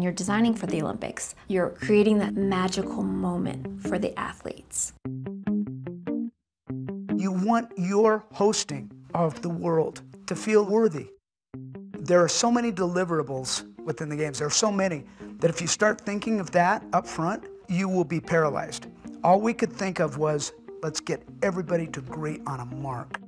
you're designing for the Olympics, you're creating that magical moment for the athletes. You want your hosting of the world to feel worthy. There are so many deliverables within the games. There are so many that if you start thinking of that up front, you will be paralyzed. All we could think of was, let's get everybody to great on a mark.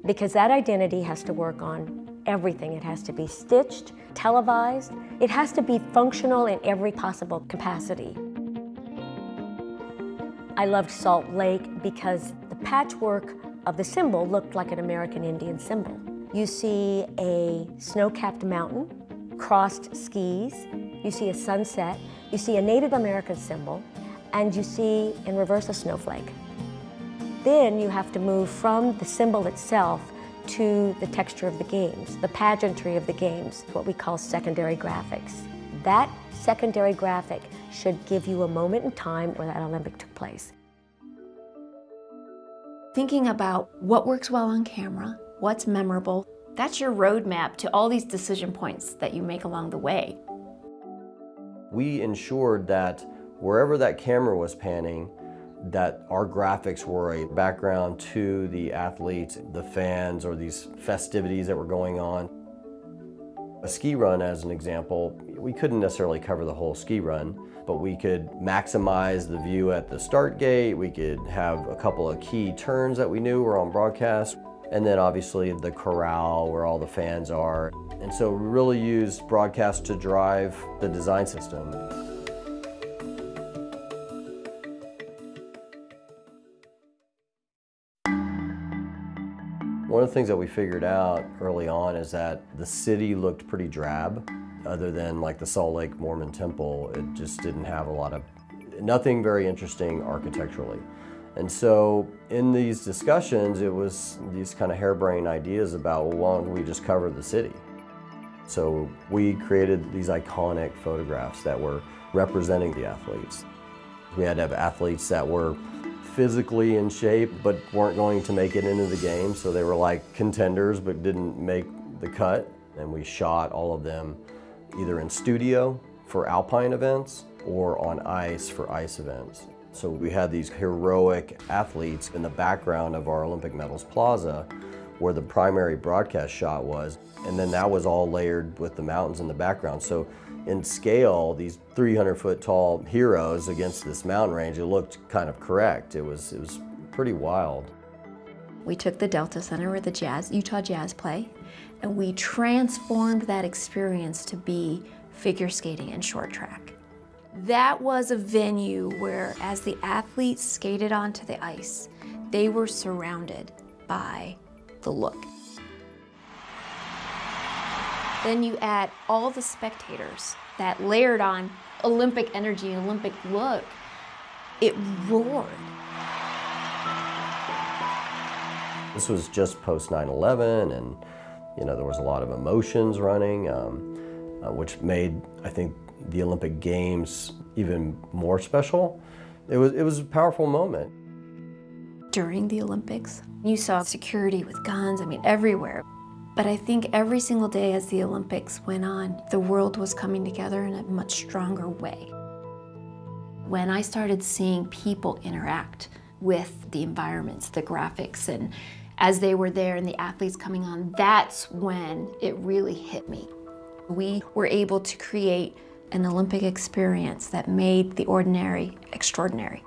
Because that identity has to work on everything. It has to be stitched, televised. It has to be functional in every possible capacity. I loved Salt Lake because the patchwork of the symbol looked like an American Indian symbol. You see a snow-capped mountain, crossed skis, you see a sunset, you see a Native American symbol, and you see in reverse a snowflake. Then you have to move from the symbol itself to the texture of the games, the pageantry of the games, what we call secondary graphics. That secondary graphic should give you a moment in time where that Olympic took place. Thinking about what works well on camera, what's memorable, that's your roadmap to all these decision points that you make along the way. We ensured that wherever that camera was panning, that our graphics were a background to the athletes, the fans, or these festivities that were going on. A ski run, as an example, we couldn't necessarily cover the whole ski run, but we could maximize the view at the start gate. We could have a couple of key turns that we knew were on broadcast, and then obviously the corral where all the fans are. And so we really used broadcast to drive the design system. One of the things that we figured out early on is that the city looked pretty drab. Other than like the Salt Lake Mormon Temple, it just didn't have nothing very interesting architecturally. And so in these discussions, it was these kind of harebrained ideas about, well, why don't we just cover the city? So we created these iconic photographs that were representing the athletes. We had to have athletes that were physically in shape but weren't going to make it into the game, so they were like contenders but didn't make the cut. And we shot all of them either in studio for alpine events or on ice for ice events. So we had these heroic athletes in the background of our Olympic Medals Plaza where the primary broadcast shot was, and then that was all layered with the mountains in the background. So in scale, these 300-foot tall heroes against this mountain range, it looked kind of correct. It was pretty wild. We took the Delta Center where the Utah Jazz play, and we transformed that experience to be figure skating and short track. That was a venue where, as the athletes skated onto the ice, they were surrounded by the look. Then you add all the spectators that layered on Olympic energy and Olympic look. It roared. This was just post 9/11, and there was a lot of emotions running, which made, I think, the Olympic Games even more special. It was a powerful moment. During the Olympics, you saw security with guns, everywhere. But I think every single day as the Olympics went on, the world was coming together in a much stronger way. When I started seeing people interact with the environments, the graphics, and as they were there and the athletes coming on, that's when it really hit me. We were able to create an Olympic experience that made the ordinary extraordinary.